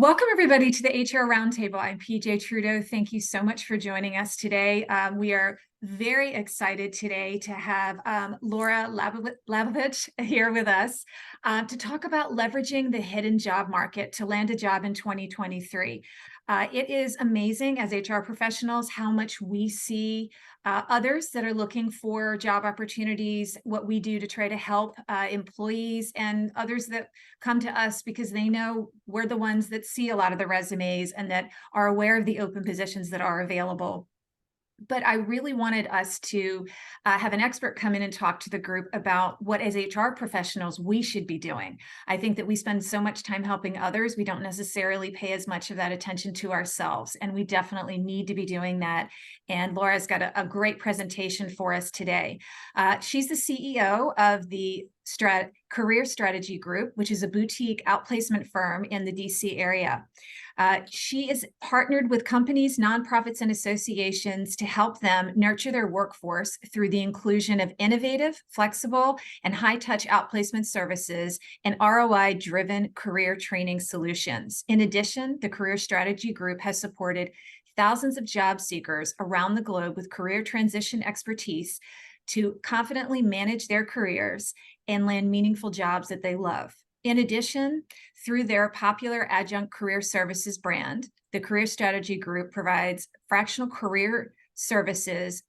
Welcome, everybody, to the HR Roundtable. I'm PJ Trudeau. Thank you so much for joining us today. We are very excited today to have Laura Labovich here with us to talk about leveraging the hidden job market to land a job in 2023. It is amazing as HR professionals how much we see others that are looking for job opportunities, what we do to try to help employees and others that come to us because they know we're the ones that see a lot of the resumes and that are aware of the open positions that are available. But I really wanted us to have an expert come in and talk to the group about what, as HR professionals, we should be doing. I think that we spend so much time helping others, we don't necessarily pay as much of that attention to ourselves, and we definitely need to be doing that. And Laura's got a great presentation for us today. She's the CEO of the Career Strategy Group, which is a boutique outplacement firm in the DC area. She is partnered with companies, nonprofits, and associations to help them nurture their workforce through the inclusion of innovative, flexible, and high-touch outplacement services and ROI-driven career training solutions. In addition, the Career Strategy Group has supported thousands of job seekers around the globe with career transition expertise to confidently manage their careers and land meaningful jobs that they love. In addition, through their popular adjunct career services brand, the Career Strategy Group provides fractional career services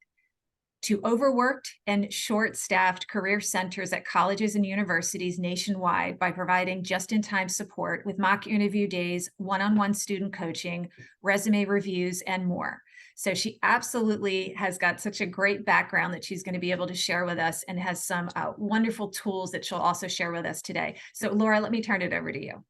to overworked and short-staffed career centers at colleges and universities nationwide by providing just-in-time support with mock interview days, one-on-one student coaching, resume reviews, and more. So she absolutely has got such a great background that she's going to be able to share with us and has some wonderful tools that she'll also share with us today. So Laura, let me turn it over to you.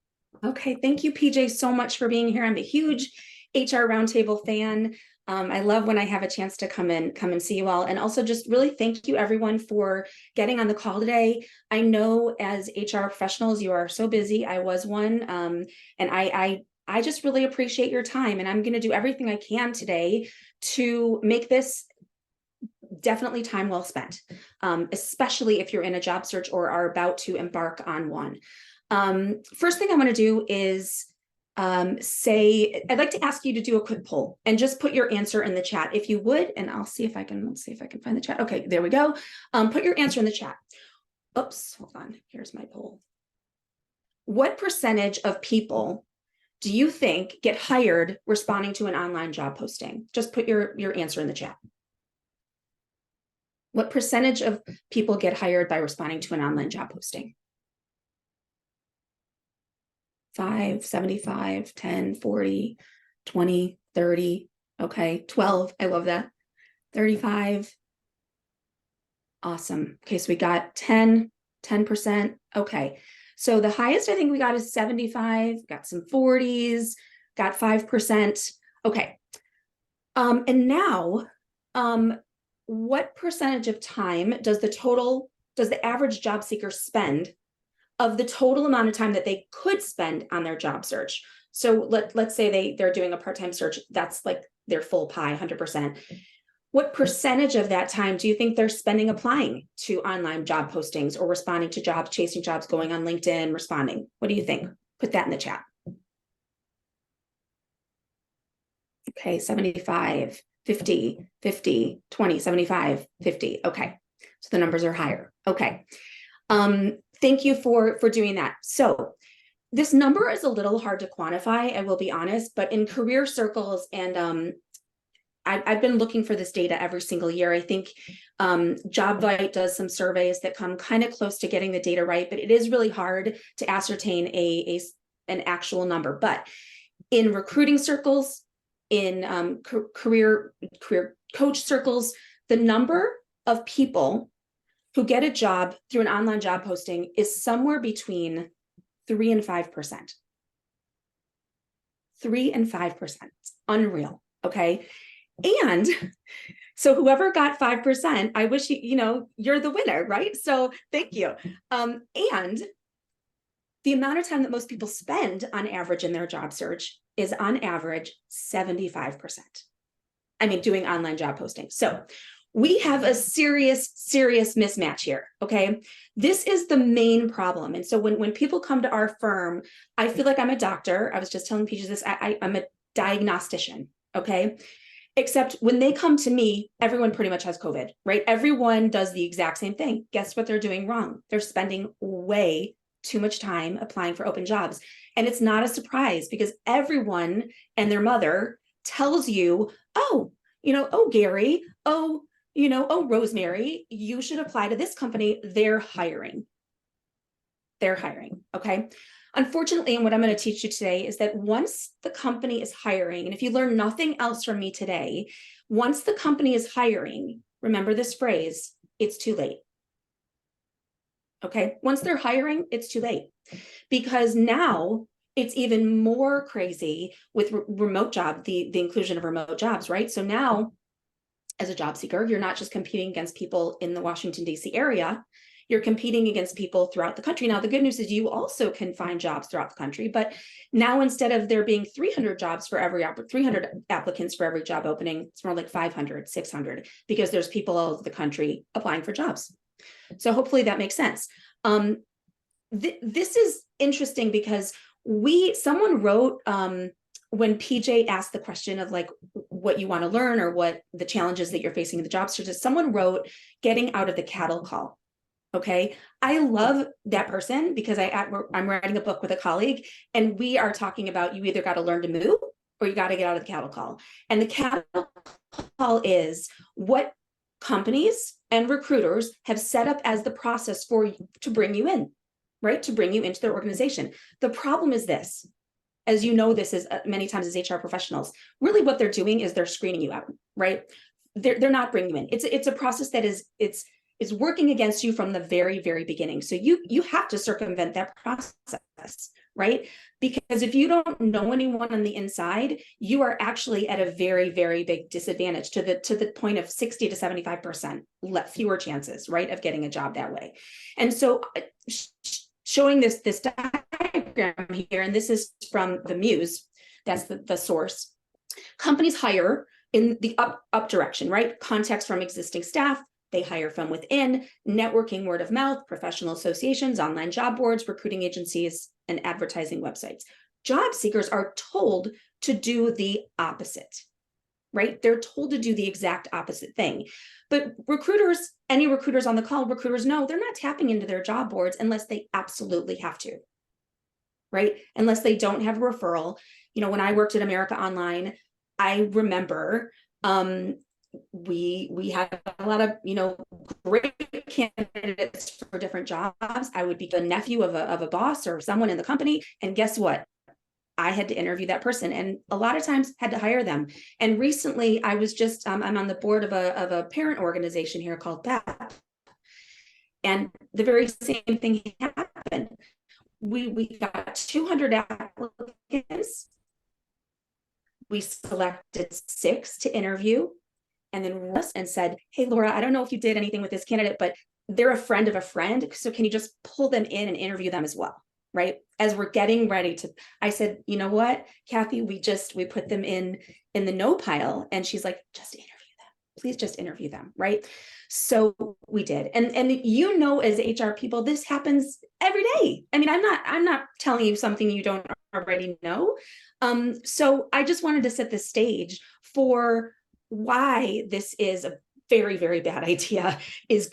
Okay, thank you, PJ, so much for being here. I'm a huge HR Roundtable fan. I love when I have a chance to come and see you all. And also just really thank you everyone for getting on the call today. I know as HR professionals, you are so busy. I was one, and I just really appreciate your time, and I'm going to do everything I can today to make this definitely time well spent, especially if you're in a job search or are about to embark on one. First thing I want to do is I'd like to ask you to do a quick poll and just put your answer in the chat if you would, and let's see if I can find the chat. Okay, there we go. Put your answer in the chat. Oops, hold on. Here's my poll. What percentage of people do you think get hired responding to an online job posting? Just put your answer in the chat. What percentage of people get hired by responding to an online job posting? 5, 75, 10, 40, 20, 30, okay, 12, I love that, 35, awesome. Okay, so we got 10%, okay. So the highest I think we got is 75, got some 40s, got 5%, okay. And now, what percentage of time does the average job seeker spend of the total amount of time that they could spend on their job search? So let's say they're doing a part-time search, that's like their full pie, 100%. What percentage of that time do you think they're spending applying to online job postings or responding to jobs, chasing jobs, going on LinkedIn, responding? What do you think? Put that in the chat. Okay, 75, 50, 50, 20, 75, 50. Okay, so the numbers are higher. Okay. Thank you for doing that. So this number is a little hard to quantify, I will be honest, but in career circles, and I've been looking for this data every single year. I think JobVite does some surveys that come kind of close to getting the data right, but it is really hard to ascertain an actual number. But in recruiting circles, in career coach circles, the number of people who get a job through an online job posting is somewhere between 3 and 5%. 3 and 5%. Unreal. Okay. And so whoever got 5%, I wish you're the winner, right? So thank you. And the amount of time that most people spend on average in their job search is on average 75%. I mean, doing online job posting. So we have a serious mismatch here, okay? This is the main problem. And so when people come to our firm, I feel like I'm a doctor. I was just telling Peaches this, I'm a diagnostician, okay? Except when they come to me, everyone pretty much has COVID, right? Everyone does the exact same thing. Guess what they're doing wrong? They're spending way too much time applying for open jobs. And it's not a surprise because everyone and their mother tells you, oh, oh, Gary, oh, oh, Rosemary, you should apply to this company. They're hiring. They're hiring, okay? Unfortunately, and what I'm going to teach you today is that once the company is hiring, and if you learn nothing else from me today, once the company is hiring, remember this phrase, it's too late. Okay, once they're hiring, it's too late because now it's even more crazy with remote job, the inclusion of remote jobs, right? So now as a job seeker, you're not just competing against people in the Washington, D.C. area, you're competing against people throughout the country. Now, the good news is you also can find jobs throughout the country, but now instead of there being 300 jobs for every 300 applicants for every job opening, it's more like 500, 600, because there's people all over the country applying for jobs. So hopefully that makes sense. This is interesting because someone wrote, when PJ asked the question of like what you want to learn or what the challenges that you're facing in the job search, someone wrote getting out of the cattle call. Okay, I love that person because I'm writing a book with a colleague and we are talking about you either got to learn to move or you got to get out of the cattle call. And the cattle call is what companies and recruiters have set up as the process to bring you in, right? To bring you into their organization. The problem is this, as you know, this is many times as HR professionals, really what they're doing is they're screening you out, right? They're not bringing you in. It's a process that is working against you from the very, very beginning. So you have to circumvent that process, right? Because if you don't know anyone on the inside, you are actually at a very, very big disadvantage to the point of 60 to 75% fewer chances, right, of getting a job that way. And so showing this diagram here, and this is from the Muse, that's the source. Companies hire in the up direction, right? Context from existing staff. They hire from within, networking, word of mouth, professional associations, online job boards, recruiting agencies, and advertising websites. Job seekers are told to do the opposite, right? They're told to do the exact opposite thing. But recruiters, any recruiters on the call, recruiters know they're not tapping into their job boards unless they absolutely have to, right? Unless they don't have a referral. When I worked at America Online, I remember we had a lot of great candidates for different jobs. I would be the nephew of a boss or someone in the company, and guess what? I had to interview that person, and a lot of times had to hire them. And recently, I was just I'm on the board of a parent organization here called PEP, and the very same thing happened. We got 200 applicants. We selected 6 to interview. And then said, hey, Laura, I don't know if you did anything with this candidate, but they're a friend of a friend. So can you just pull them in and interview them as well, right? As we're getting ready to, I said, you know what, Kathy, we put them in the no pile. And she's like, just interview them. Please just interview them, right? So we did. And as HR people, this happens every day. I mean, I'm not telling you something you don't already know. So I just wanted to set the stage for why this is a very, very bad idea, is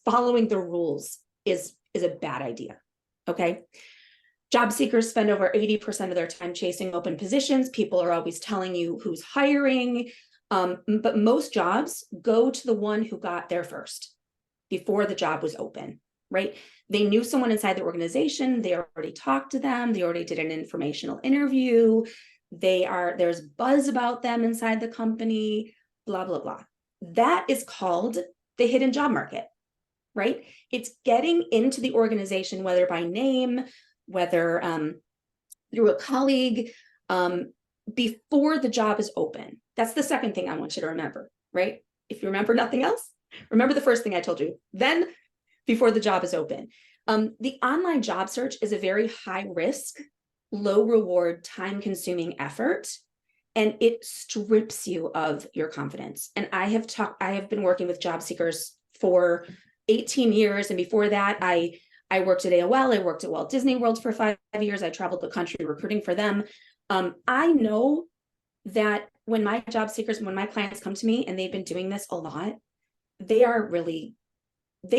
following the rules is a bad idea. Okay. Job seekers spend over 80% of their time chasing open positions. People are always telling you who's hiring. But most jobs go to the one who got there first before the job was open, right? They knew someone inside the organization. They already talked to them. They already did an informational interview. There's buzz about them inside the company, blah, blah, blah. That is called the hidden job market, right? It's getting into the organization, whether by name, whether through a colleague, before the job is open. That's the second thing I want you to remember, right? If you remember nothing else, remember the first thing I told you, then before the job is open. The online job search is a very high risk, low reward, time consuming effort. and it strips you of your confidence. And I have been working with job seekers for 18 years. And before that, I worked at AOL. I worked at Walt Disney World for 5 years. I traveled the country recruiting for them. I know that when my clients come to me and they've been doing this a lot, they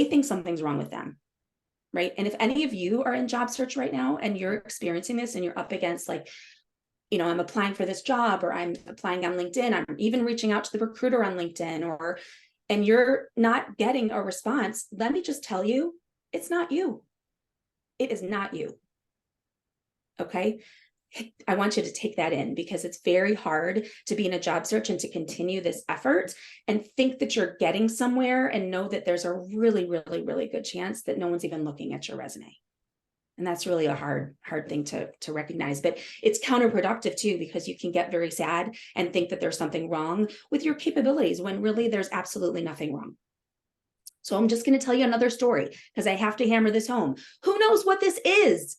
think something's wrong with them. Right. And if any of you are in job search right now and you're experiencing this and you're up against like, I'm applying for this job, or I'm applying on LinkedIn, I'm even reaching out to the recruiter on LinkedIn, and you're not getting a response, let me just tell you, it's not you. It is not you. Okay. I want you to take that in, because it's very hard to be in a job search and to continue this effort and think that you're getting somewhere and know that there's a really, really, really good chance that no one's even looking at your resume. And that's really a hard thing to recognize, but it's counterproductive too, because you can get very sad and think that there's something wrong with your capabilities when really there's absolutely nothing wrong. So I'm just going to tell you another story because I have to hammer this home. Who knows what this is?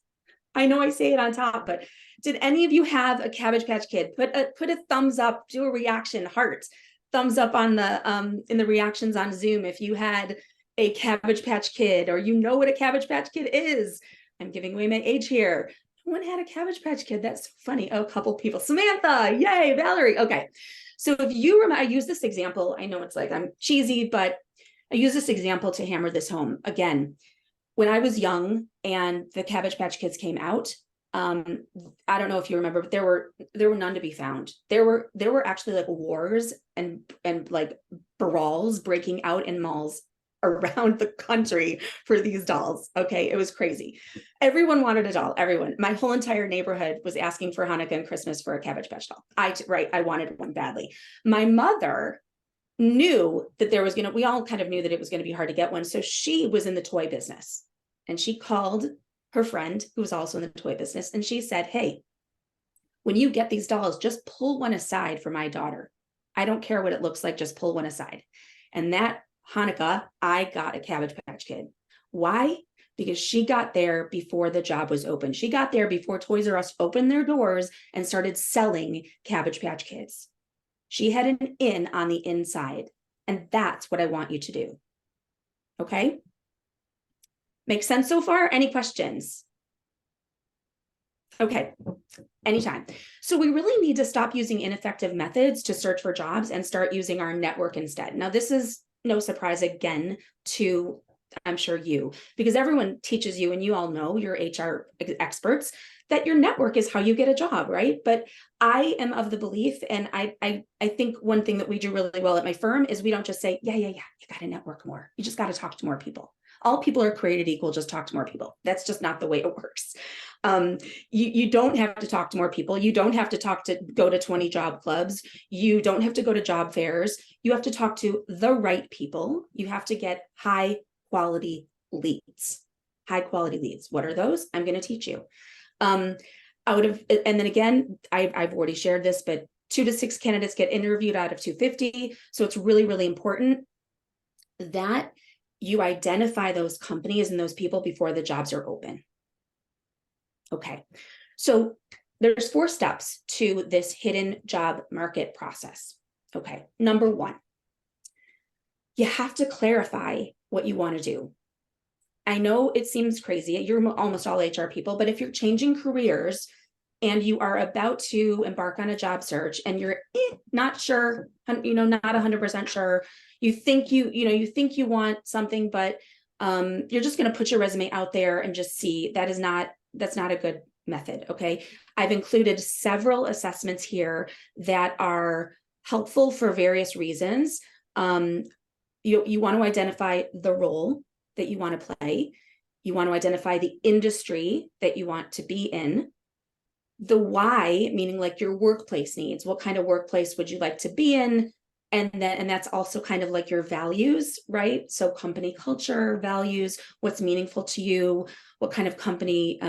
I know I say it on top, but did any of you have a Cabbage Patch Kid? Put a thumbs up, do a reaction, heart, thumbs up on the in the reactions on Zoom if you had a Cabbage Patch Kid, or what a Cabbage Patch Kid is. I'm giving away my age here. No one had a Cabbage Patch Kid. That's funny. Oh, a couple people. Samantha, yay, Valerie. Okay. So if you remember, I use this example. I know it's like I'm cheesy, but I use this example to hammer this home. Again, when I was young and the Cabbage Patch Kids came out, I don't know if you remember, but there were none to be found. There were actually like wars and like brawls breaking out in malls around the country for these dolls. Okay, it was crazy. Everyone wanted a doll. Everyone. My whole entire neighborhood was asking for Hanukkah and Christmas for a Cabbage Patch doll. I wanted one badly. My mother knew that we all kind of knew that it was going to be hard to get one. So she was in the toy business, and she called her friend who was also in the toy business. And she said, hey, when you get these dolls, just pull one aside for my daughter. I don't care what it looks like. Just pull one aside. And that Hanukkah, I got a Cabbage Patch Kid. Why? Because she got there before the job was open. She got there before Toys R Us opened their doors and started selling Cabbage Patch Kids. She had an in on the inside. And that's what I want you to do. Okay? Make sense so far? Any questions? Okay, anytime. So we really need to stop using ineffective methods to search for jobs and start using our network instead. Now, this is no surprise again to, I'm sure, you, because everyone teaches you, and you all know, you're HR experts, that your network is how you get a job, right? But I am of the belief, and I think one thing that we do really well at my firm is we don't just say, yeah, you got to network more. You just got to talk to more people. All people are created equal, just talk to more people. That's just not the way it works. You don't have to talk to more people. You don't have to go to 20 job clubs. You don't have to go to job fairs. You have to talk to the right people. You have to get high quality leads. High quality leads. What are those? I'm going to teach you. And then again, I've already shared this, but 2 to 6 candidates get interviewed out of 250. So it's really, really important that you identify those companies and those people before the jobs are open. Okay, so there's 4 steps to this hidden job market process. Okay, number 1, you have to clarify what you want to do. I know it seems crazy. You're almost all HR people, but if you're changing careers and you are about to embark on a job search and you're not sure, not 100% sure, you think you want something, but you're just going to put your resume out there and just see, that's not a good method. Okay. I've included several assessments here that are helpful for various reasons. You want to identify the role that you want to play. You want to identify the industry that you want to be in. The why, meaning like your workplace needs. What kind of workplace would you like to be in? And that's also kind of like your values, right? So company culture, values, what's meaningful to you, what kind of company,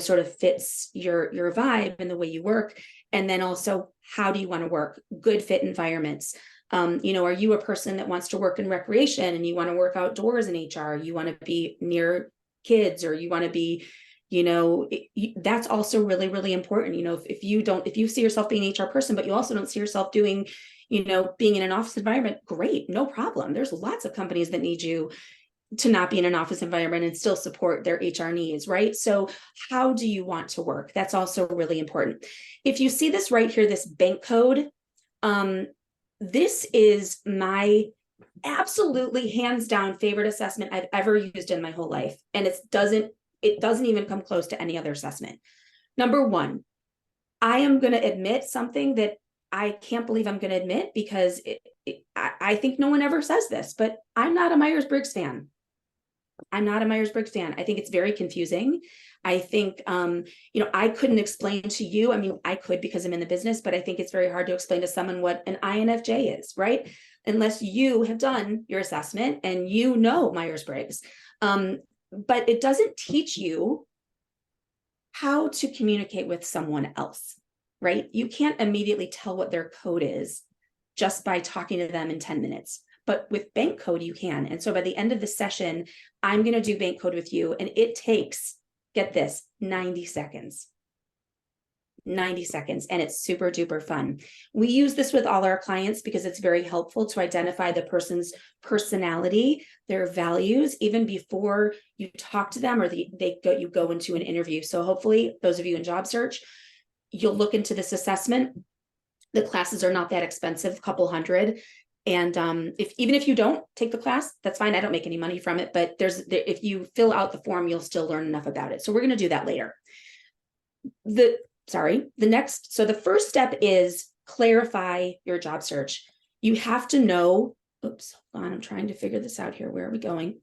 sort of fits your vibe and the way you work. And then also, how do you want to work? Good fit environments. Are you a person that wants to work in recreation and you want to work outdoors in HR? You want to be near kids, or you want to be, That's also really, really important. If you see yourself being an HR person, but you also don't see yourself doing, being in an office environment, great, no problem. There's lots of companies that need you to not be in an office environment and still support their HR needs, right? So how do you want to work? That's also really important. If you see this right here, this bank code, this is my absolutely hands down favorite assessment I've ever used in my whole life. And it doesn't even come close to any other assessment. Number one, I am going to admit something that I can't believe I'm going to admit, because I think no one ever says this, but I'm not a Myers-Briggs fan. I'm not a Myers-Briggs fan. I think it's very confusing. I think, I couldn't explain to you. I mean, I could because I'm in the business, but I think it's very hard to explain to someone what an INFJ is, right? Unless you have done your assessment and Myers-Briggs. But it doesn't teach you how to communicate with someone else, right? You can't immediately tell what their code is just by talking to them in 10 minutes. But with bank code, you can. And so by the end of the session, I'm going to do bank code with you. And it takes, get this, 90 seconds. 90 seconds. And it's super duper fun. We use this with all our clients because it's very helpful to identify the person's personality, their values, even before you talk to them or you go into an interview. So hopefully those of you in job search, you'll look into this assessment. The classes are not that expensive, a couple hundred. And even if you don't take the class, that's fine. I don't make any money from it, but if you fill out the form, you'll still learn enough about it. So we're going to do that later. The first step is clarify your job search. You have to know, hold on, I'm trying to figure this out here. Where are we going?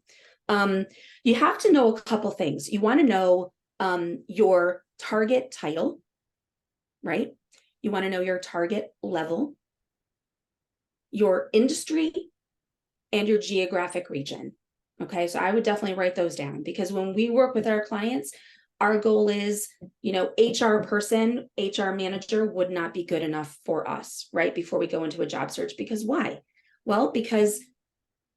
You have to know a couple things. You want to know your target title, right? You want to know your target level, your industry, and your geographic region. Okay, so I would definitely write those down, because when we work with our clients, our goal is, HR person, HR manager would not be good enough for us, right? Before we go into a job search. Because why? Well, because,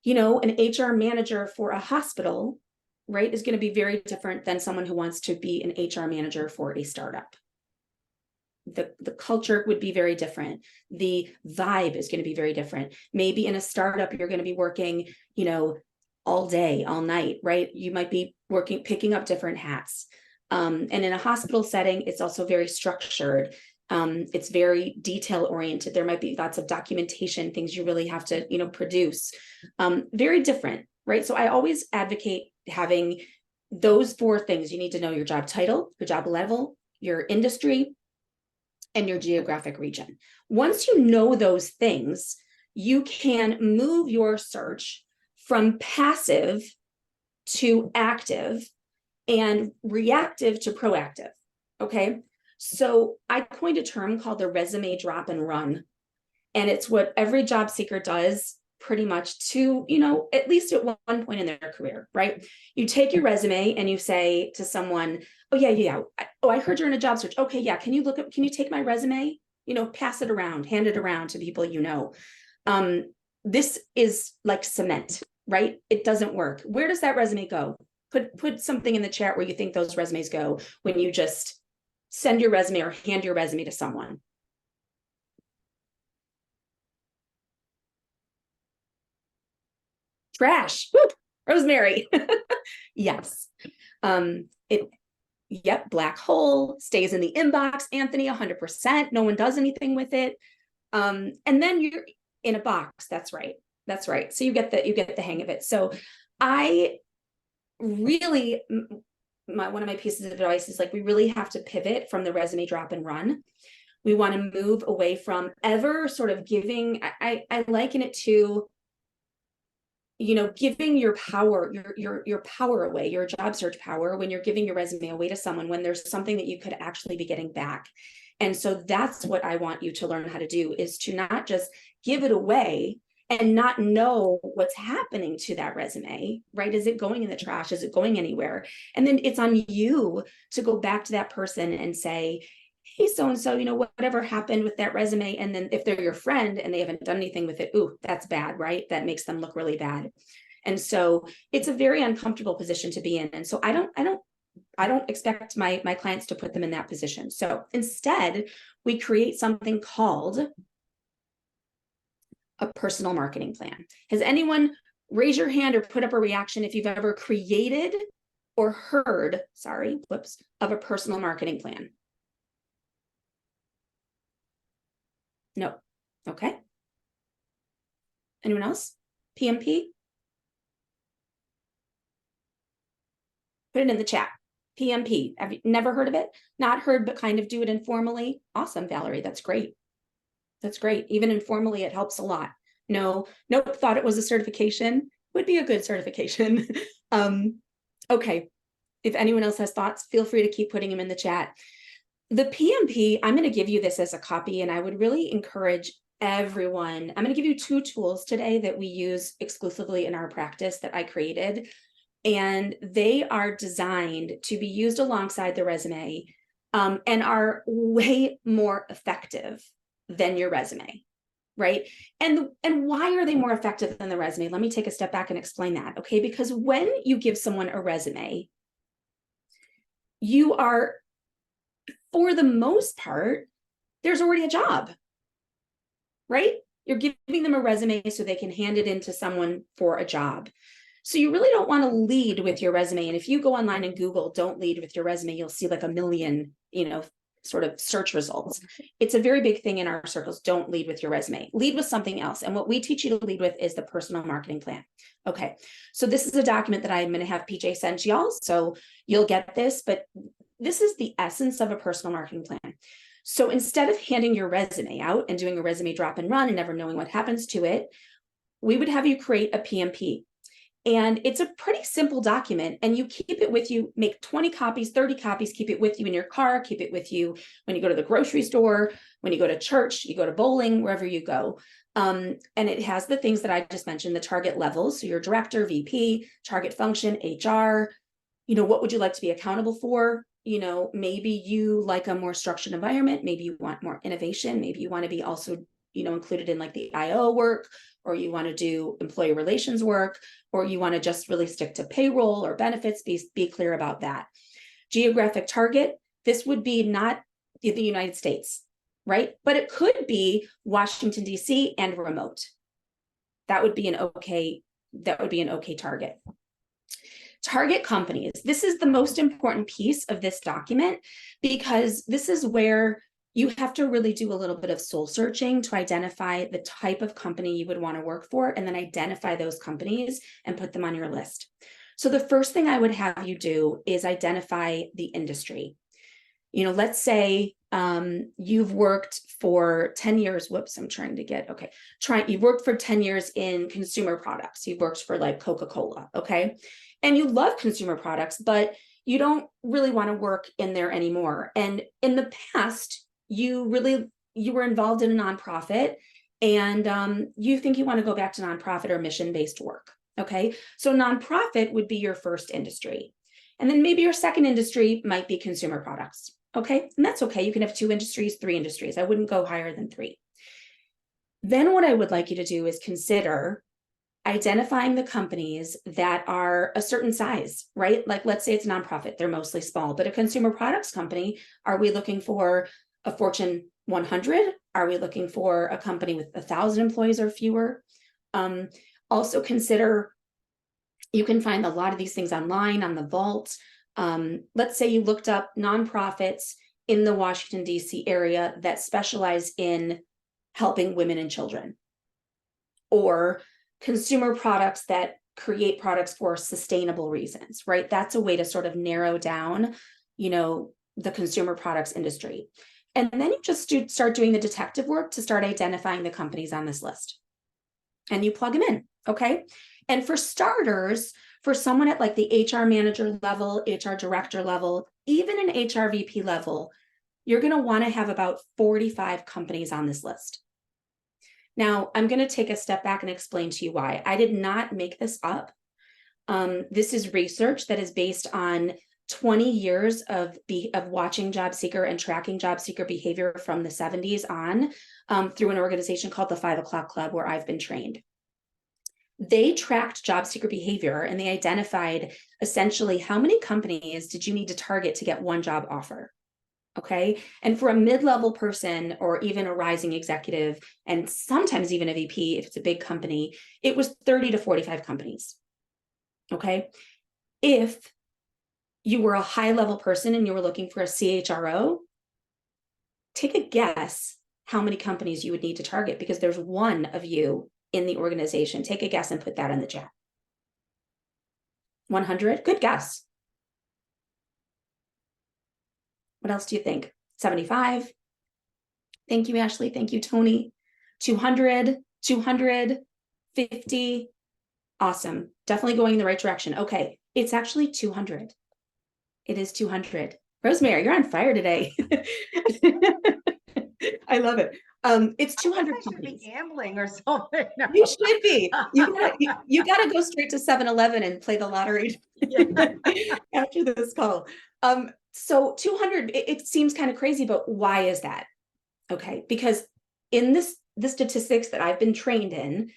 an HR manager for a hospital, right, is going to be very different than someone who wants to be an HR manager for a startup. The culture would be very different. The vibe is going to be very different. Maybe in a startup, you're going to be working, all day, all night, right? You might be picking up different hats. And in a hospital setting, it's also very structured. It's very detail oriented. There might be lots of documentation, things you really have to, produce. Very different, right? So I always advocate having those four things. You need to know your job title, your job level, your industry, and your geographic region. Once you know those things, you can move your search from passive to active and reactive to proactive. Okay. So I coined a term called the resume drop and run. And it's what every job seeker does pretty much to, at least at one point in their career, right? You take your resume and you say to someone, oh yeah. Oh, I heard you're in a job search. Okay. Yeah. Can you take my resume, pass it around, hand it around to people, this is like cement, right? It doesn't work. Where does that resume go? Put something in the chat where you think those resumes go when you just send your resume or hand your resume to someone. Trash. Woo! Rosemary. Yes. Black hole, stays in the inbox, Anthony, 100%. No one does anything with it. And then you're in a box. That's right. So you get the hang of it. So I really, one of my pieces of advice is we really have to pivot from the resume drop and run. We want to move away from ever sort of giving, I liken it to, giving your power, your power away, your job search power, when you're giving your resume away to someone, when there's something that you could actually be getting back. And so that's what I want you to learn how to do, is to not just give it away and not know what's happening to that resume, right? Is it going in the trash? Is it going anywhere? And then it's on you to go back to that person and say, hey, so-and-so, whatever happened with that resume. And then if they're your friend and they haven't done anything with it, ooh, that's bad, right? That makes them look really bad. And so it's a very uncomfortable position to be in. And so I don't don't expect my clients to put them in that position. So instead, we create something called a personal marketing plan. Has anyone raise your hand or put up a reaction if you've ever created or heard, of a personal marketing plan? No. Okay. Anyone else? PMP? Put it in the chat. PMP. Have you never heard of it? Not heard, but kind of do it informally. Awesome, Valerie. That's great. That's great. Even informally, it helps a lot. No, nope, thought it was a certification. Would be a good certification. Okay. If anyone else has thoughts, feel free to keep putting them in the chat. The PMP, I'm going to give you this as a copy, and I would really encourage everyone. I'm going to give you 2 tools today that we use exclusively in our practice that I created. And they are designed to be used alongside the resume, and are way more effective than your resume, right? And why are they more effective than the resume? Let me take a step back and explain that, okay? Because when you give someone a resume, you are, for the most part, there's already a job, right? You're giving them a resume so they can hand it in to someone for a job. So you really don't want to lead with your resume. And if you go online and Google, don't lead with your resume, you'll see like a million, sort of search results. It's a very big thing in our circles. Don't lead with your resume. Lead with something else. And what we teach you to lead with is the personal marketing plan. Okay. So this is a document that I'm going to have PJ send to y'all. So you'll get this, but this is the essence of a personal marketing plan. So instead of handing your resume out and doing a resume drop and run and never knowing what happens to it, we would have you create a PMP. And it's a pretty simple document, and you keep it with you, make 20 copies, 30 copies, keep it with you in your car, keep it with you when you go to the grocery store, when you go to church, you go to bowling, wherever you go. And it has the things that I just mentioned, the target levels. So your director, VP, target function, HR, what would you like to be accountable for? Maybe you like a more structured environment. Maybe you want more innovation. Maybe you want to be also, included in like the IO work, or you want to do employee relations work, or you want to just really stick to payroll or benefits, be clear about that. Geographic target, this would be not the United States, right? But it could be Washington, D.C. and remote. That would be an okay target. Target companies. This is the most important piece of this document, because this is where you have to really do a little bit of soul searching to identify the type of company you would want to work for, and then identify those companies and put them on your list. So the first thing I would have you do is identify the industry. Let's say you've worked for 10 years. You've worked for 10 years in consumer products. You've worked for like Coca-Cola, okay? And you love consumer products, but you don't really want to work in there anymore. And in the past, you were involved in a nonprofit, and you think you want to go back to nonprofit or mission-based work. Okay, so nonprofit would be your first industry. And then maybe your second industry might be consumer products. Okay, and that's okay. You can have 2 industries, 3 industries. I wouldn't go higher than 3. Then what I would like you to do is consider identifying the companies that are a certain size, right? Like, let's say it's a nonprofit, they're mostly small, but a consumer products company, are we looking for a Fortune 100? Are we looking for a company with 1,000 employees or fewer? Also consider, you can find a lot of these things online on the Vault. Let's say you looked up nonprofits in the Washington, D.C. area that specialize in helping women and children, or consumer products that create products for sustainable reasons, right? That's a way to sort of narrow down, the consumer products industry. And then you just start doing the detective work to start identifying the companies on this list. And you plug them in, okay? And for starters, for someone at like the HR manager level, HR director level, even an HR VP level, you're going to want to have about 45 companies on this list. Now, I'm going to take a step back and explain to you why. I did not make this up. This is research that is based on 20 years of watching job seeker and tracking job seeker behavior from the 70s on, through an organization called the 5 O'Clock Club, where I've been trained. They tracked job seeker behavior and they identified essentially how many companies did you need to target to get one job offer. Okay. And for a mid-level person or even a rising executive, and sometimes even a VP, if it's a big company, it was 30 to 45 companies. Okay. If you were a high-level person and you were looking for a CHRO, take a guess how many companies you would need to target, because there's one of you in the organization. Take a guess and put that in the chat. 100? Good guess. What else do you think? 75? Thank you, Ashley. Thank you, Tony. 200, 250. Awesome. Definitely going in the right direction. Okay. It's actually 200. It is 200. Rosemary, you're on fire today. I love it. It's 200 I should companies. be gambling or something. No. You should be. You gotta go straight to 7-Eleven and play the lottery after this call. So 200, it seems kind of crazy, but why is that? Okay, because in the statistics that I've been trained in,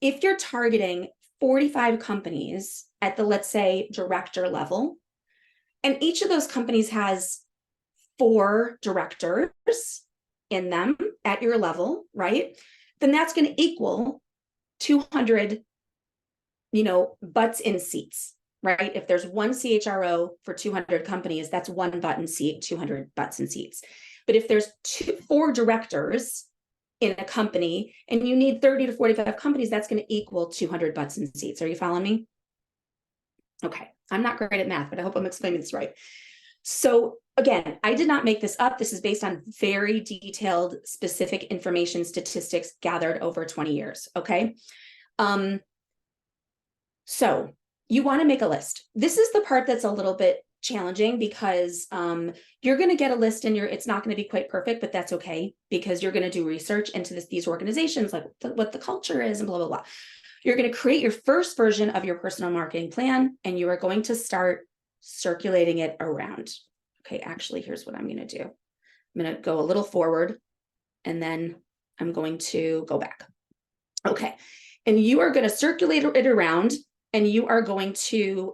if you're targeting 45 companies at the, let's say, director level, and each of those companies has 4 directors in them at your level, right? Then that's going to equal 200, butts in seats, right? If there's one CHRO for 200 companies, that's one butt in seat, 200 butts in seats. But if there's 4 directors in a company and you need 30 to 45 companies, that's going to equal 200 butts in seats. Are you following me? Okay. I'm not great at math, but I hope I'm explaining this right. So again, I did not make this up. This is based on very detailed, specific information, statistics gathered over 20 years. Okay. So you want to make a list. This is the part that's a little bit challenging because you're going to get a list and it's not going to be quite perfect, but that's okay because you're going to do research into these organizations, like what the culture is and blah, blah, blah. You're going to create your first version of your personal marketing plan and you are going to start circulating it around. Okay, actually, here's what I'm going to do. I'm going to go a little forward and then I'm going to go back. Okay, and you are going to circulate it around and you are going to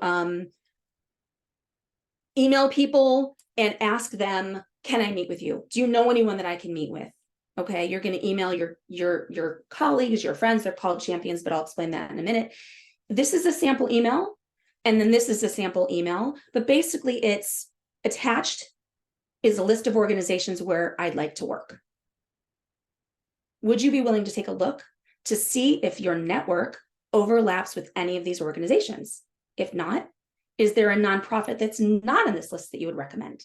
email people and ask them, can I meet with you? Do you know anyone that I can meet with? Okay, you're going to email your colleagues, your friends. They're called champions, but I'll explain that in a minute. This is a sample email, and then this is a sample email, but basically it's attached is a list of organizations where I'd like to work. Would you be willing to take a look to see if your network overlaps with any of these organizations? If not, is there a nonprofit that's not on this list that you would recommend?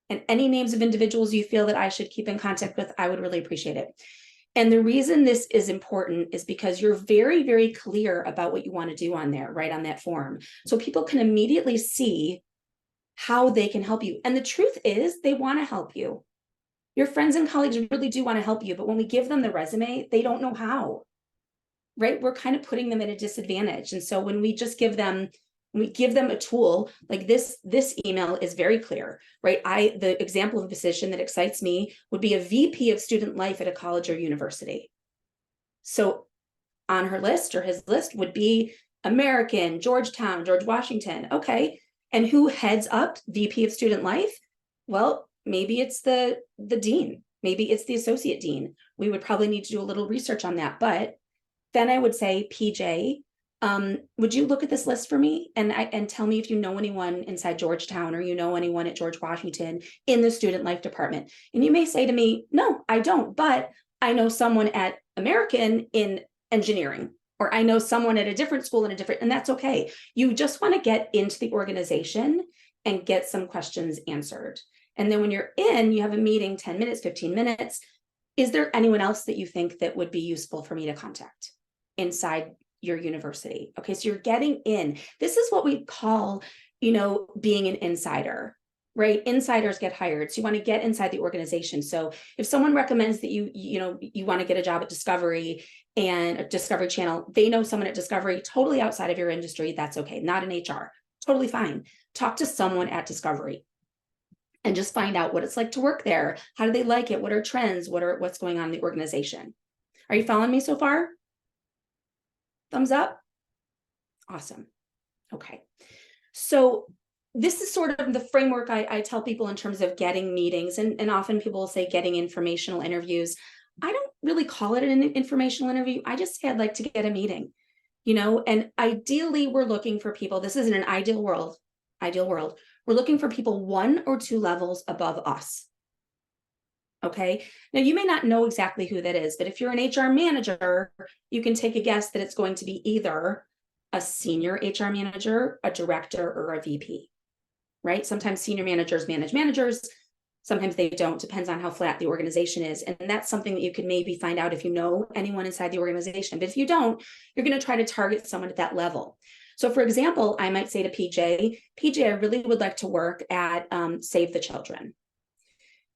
And any names of individuals you feel that I should keep in contact with, I would really appreciate it. And the reason this is important is because you're very, very clear about what you want to do on there, right, on that form. So people can immediately see how they can help you. And the truth is, they want to help you. Your friends and colleagues really do want to help you, but when we give them the resume, they don't know how, right? We're kind of putting them at a disadvantage. And so when we just give them a tool like this email is very clear, right? The example of a position that excites me would be a VP of student life at a college or university. So on her list or his list would be American, Georgetown, George Washington. Okay. And who heads up VP of student life? Well, maybe it's the dean. Maybe it's the associate dean. We would probably need to do a little research on that. But then I would say, PJ, would you look at this list for me and tell me if you know anyone inside Georgetown or you know anyone at George Washington in the student life department? And you may say to me, no, I don't, but I know someone at American in engineering, or I know someone at a different school and that's okay. You just want to get into the organization and get some questions answered. And then when you're in, you have a meeting, 10 minutes, 15 minutes. Is there anyone else that you think that would be useful for me to contact inside your university? Okay, so you're getting in. This is what we call, being an insider, right? Insiders get hired. So you want to get inside the organization. So if someone recommends that you want to get a job at Discovery and a Discovery Channel, they know someone at Discovery totally outside of your industry, that's okay. Not in HR, totally fine. Talk to someone at Discovery and just find out what it's like to work there. How do they like it? What are trends? What's going on in the organization? Are you following me so far? Thumbs up? Awesome. Okay. So this is sort of the framework I tell people in terms of getting meetings, and often people will say getting informational interviews. I don't really call it an informational interview. I just say I'd like to get a meeting, and ideally we're looking for people. This isn't an ideal world. We're looking for people 1 or 2 levels above us. Okay. Now you may not know exactly who that is, but if you're an HR manager, you can take a guess that it's going to be either a senior HR manager, a director, or a VP, right? Sometimes senior managers manage managers. Sometimes they don't, depends on how flat the organization is. And that's something that you could maybe find out if you know anyone inside the organization. But if you don't, you're going to try to target someone at that level. So for example, I might say to PJ, I really would like to work at Save the Children.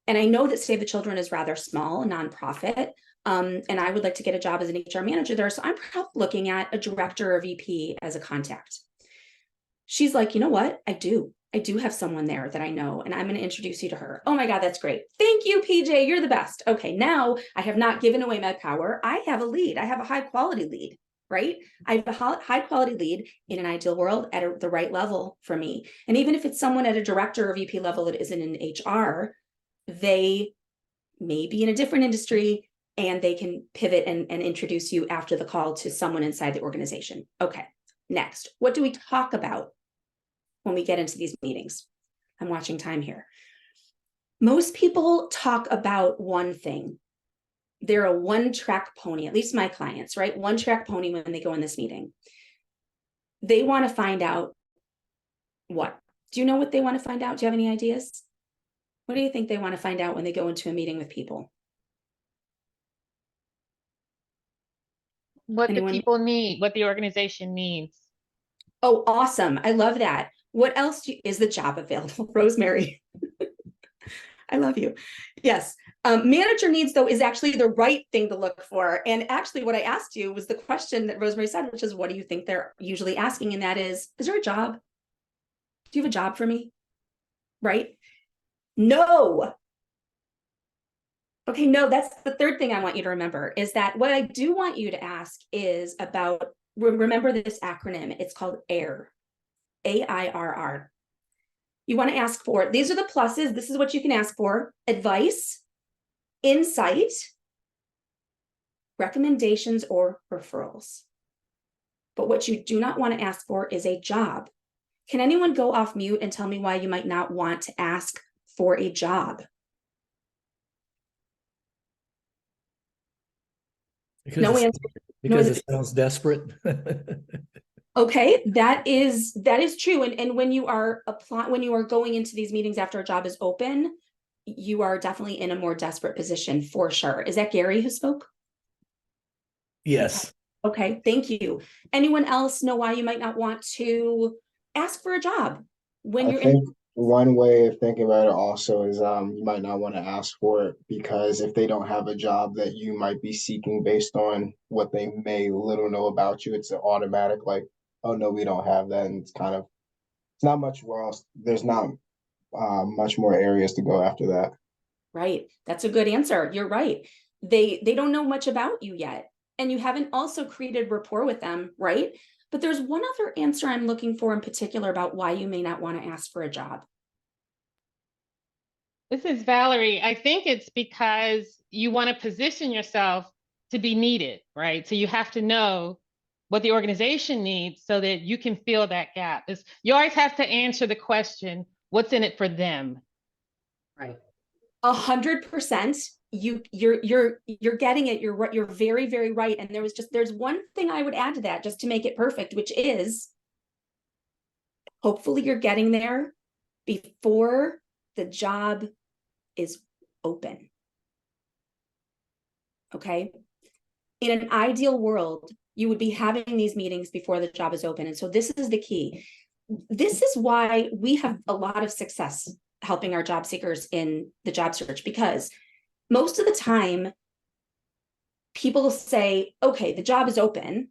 And I know that Save the Children is rather small, a nonprofit, and I would like to get a job as an HR manager there. So I'm probably looking at a director or VP as a contact. She's like, you know what? I do have someone there that I know, and I'm going to introduce you to her. Oh my God, that's great. Thank you, PJ. You're the best. Okay, now I have not given away my power. I have a lead. I have a high quality lead, right? I have a high quality lead in an ideal world at the right level for me. And even if it's someone at a director or VP level that isn't in HR, they may be in a different industry and they can pivot and introduce you after the call to someone inside the organization. Okay, next, what do we talk about when we get into these meetings? I'm watching time here. Most people talk about one thing. They're a one-track pony, at least my clients, right? One-track pony when they go in this meeting. They want to find out what? Do you know what they want to find out? Do you have any ideas? What do you think they want to find out when they go into a meeting with people? What Anyone? the people need, what the organization needs. Oh, awesome. I love that. What else is the job available? Rosemary. I love you. Yes. Manager needs, though, is actually the right thing to look for. And actually what I asked you was the question that Rosemary said, which is, what do you think they're usually asking? And that is there a job? Do you have a job for me? Right? No. Okay, no, that's the third thing I want you to remember, is that what I do want you to ask is about, remember this acronym, it's called AIRR, AIRR. You want to ask for, these are the pluses, this is what you can ask for: advice, insight, recommendations, or referrals. But what you do not want to ask for is a job. Can anyone go off mute and tell me why you might not want to ask for a job? Because No answer. Because it sounds desperate. Okay, that is true. And when you are going into these meetings after a job is open, you are definitely in a more desperate position for sure. Is that Gary who spoke? Yes. Okay, thank you. Anyone else know why you might not want to ask for a job when you're in? One way of thinking about it also is you might not want to ask for it, because if they don't have a job that you might be seeking based on what they may little know about you, it's an automatic like, oh no, we don't have that. And it's not much where else. There's not much more areas to go after that. Right. That's a good answer. You're right. They don't know much about you yet. And you haven't also created rapport with them, right? But there's one other answer I'm looking for in particular about why you may not want to ask for a job. This is Valerie. I think it's because you want to position yourself to be needed, right? So you have to know what the organization needs so that you can fill that gap. You always have to answer the question, what's in it for them? Right. 100%. You're getting it. You're very, very right. And there's one thing I would add to that just to make it perfect, which is hopefully you're getting there before the job is open. Okay. In an ideal world, you would be having these meetings before the job is open. And so this is the key. This is why we have a lot of success helping our job seekers in the job search, because most of the time people say, okay, the job is open.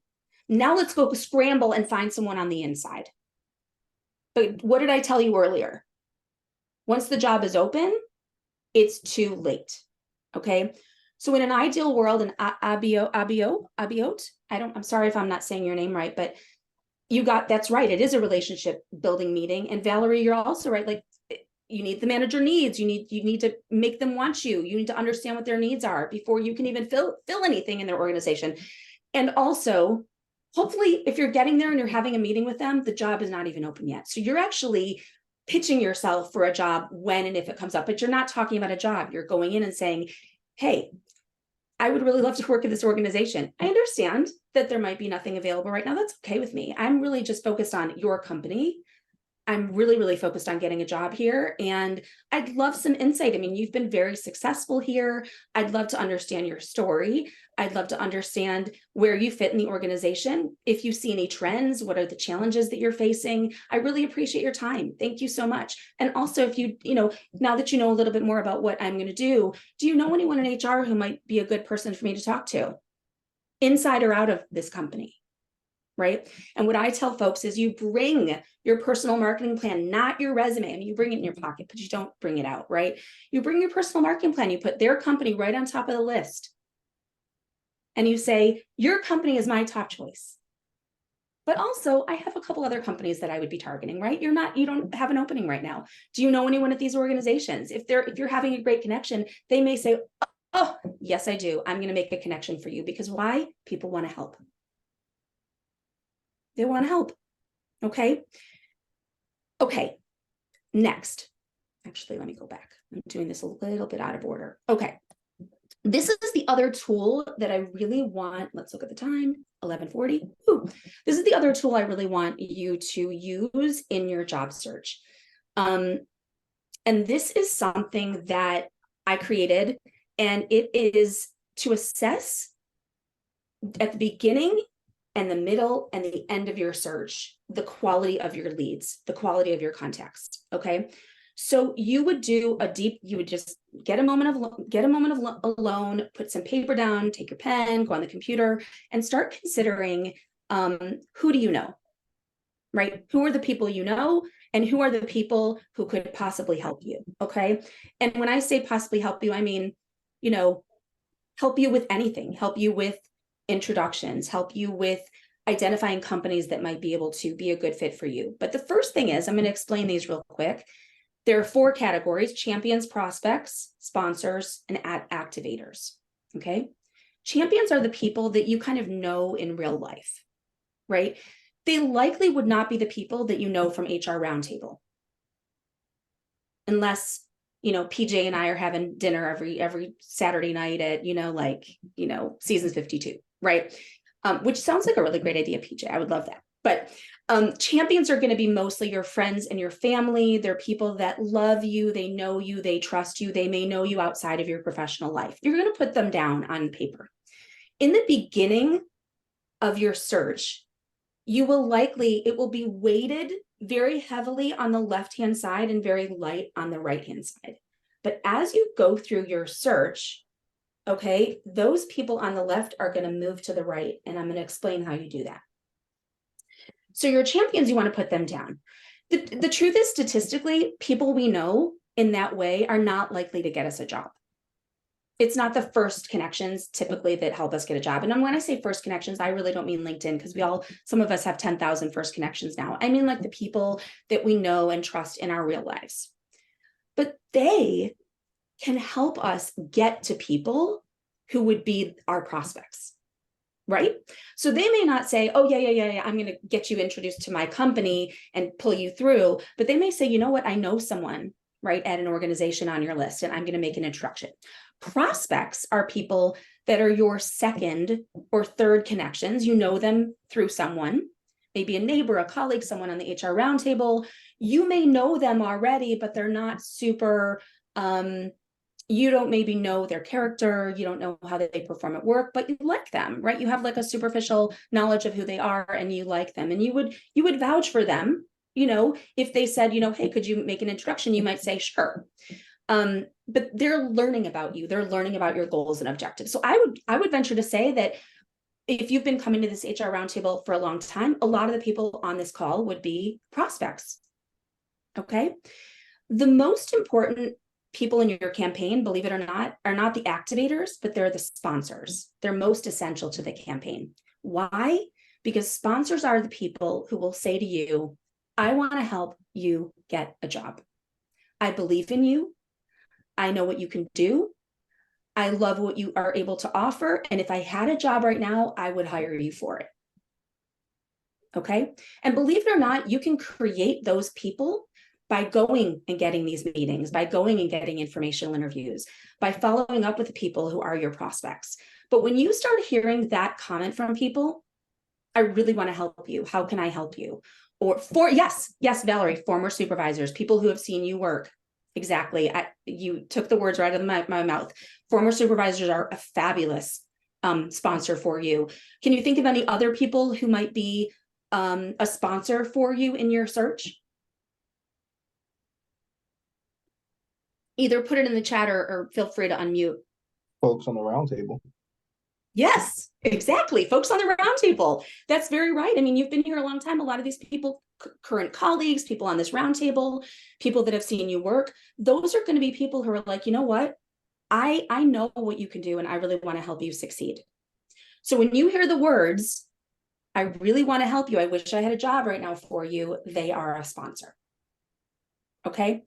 Now let's go scramble and find someone on the inside. But what did I tell you earlier? Once the job is open, it's too late. Okay. So in an ideal world, an Abiot, I'm sorry if I'm not saying your name right, but that's right. It is a relationship building meeting. And Valerie, you're also right. Like, you need the manager needs, you need to make them want you. You need to understand what their needs are before you can even fill anything in their organization. And also, hopefully, if you're getting there and you're having a meeting with them, the job is not even open yet. So you're actually pitching yourself for a job when and if it comes up, but you're not talking about a job. You're going in and saying, hey, I would really love to work at this organization. I understand that there might be nothing available right now. That's okay with me. I'm really just focused on your company. I'm really, really focused on getting a job here. And I'd love some insight. I mean, you've been very successful here. I'd love to understand your story. I'd love to understand where you fit in the organization. If you see any trends, what are the challenges that you're facing? I really appreciate your time. Thank you so much. And also, if now that you know a little bit more about what I'm going to do you know anyone in HR who might be a good person for me to talk to, inside or out of this company? Right. And what I tell folks is you bring your personal marketing plan, not your resume. I mean, you bring it in your pocket, but you don't bring it out, right? You bring your personal marketing plan, you put their company right on top of the list. And you say, your company is my top choice. But also, I have a couple other companies that I would be targeting, right? You don't have an opening right now. Do you know anyone at these organizations? If you're having a great connection, they may say, oh, yes, I do. I'm going to make a connection for you. Because why? People want to help. They want to help. Okay. Next. Actually, let me go back. I'm doing this a little bit out of order. Okay. This is the other tool that I really want. Let's look at the time, 11:40. This is the other tool I really want you to use in your job search. And this is something that I created, and it is to assess at the beginning and the middle and the end of your search, the quality of your leads, the quality of your contacts. Okay. So you would just get a moment alone, put some paper down, take your pen, go on the computer, and start considering who do you know, right? Who are the people you know, and who are the people who could possibly help you? Okay. And when I say possibly help you, I mean, help you with anything, help you with introductions, help you with identifying companies that might be able to be a good fit for you. But the first thing is, I'm going to explain these real quick. There are 4 categories: champions, prospects, sponsors, and activators. Okay. Champions are the people that you kind of know in real life, right? They likely would not be the people that you know from HR Roundtable. Unless PJ and I are having dinner every Saturday night at, seasons 52, right? Which sounds like a really great idea, PJ. I would love that. But champions are going to be mostly your friends and your family. They're people that love you. They know you. They trust you. They may know you outside of your professional life. You're going to put them down on paper. In the beginning of your search, it will be weighted very heavily on the left-hand side and very light on the right-hand side. But as you go through your search, okay, those people on the left are going to move to the right, and I'm going to explain how you do that. So your champions, you want to put them down. The truth is, statistically, people we know in that way are not likely to get us a job. It's not the first connections typically that help us get a job. And when I say first connections, I really don't mean LinkedIn, because some of us have 10,000 first connections now. I mean like the people that we know and trust in our real lives. But they can help us get to people who would be our prospects, right? So they may not say, oh, yeah, I'm going to get you introduced to my company and pull you through. But they may say, you know what, I know someone, right, at an organization on your list, and I'm going to make an introduction. Prospects are people that are your second or third connections. You know them through someone, maybe a neighbor, a colleague, someone on the HR Roundtable. You may know them already, but they're not super, you don't maybe know their character, you don't know how they perform at work, but you like them, right? You have like a superficial knowledge of who they are, and you like them, and you would vouch for them. If they said, hey, could you make an introduction? You might say, sure. But they're learning about you. They're learning about your goals and objectives. So I would venture to say that if you've been coming to this HR Roundtable for a long time, a lot of the people on this call would be prospects. Okay. The most important people in your campaign, believe it or not, are not the activators, but they're the sponsors. They're most essential to the campaign. Why? Because sponsors are the people who will say to you, I want to help you get a job. I believe in you. I know what you can do. I love what you are able to offer. And if I had a job right now, I would hire you for it. Okay. And believe it or not, you can create those people by going and getting these meetings, by going and getting informational interviews, by following up with the people who are your prospects. But when you start hearing that comment from people, I really want to help you. How can I help you? Or yes, Valerie, former supervisors, people who have seen you work. Exactly. You took the words right out of my mouth. Former supervisors are a fabulous sponsor for you. Can you think of any other people who might be a sponsor for you in your search? Either put it in the chat or feel free to unmute. Folks on the roundtable. Yes, exactly. Folks on the roundtable. That's very right. I mean, you've been here a long time. A lot of these people, current colleagues, people on this roundtable, people that have seen you work, those are going to be people who are like, you know what? I know what you can do, and I really want to help you succeed. So when you hear the words, I really want to help you, I wish I had a job right now for you, they are a sponsor. Okay.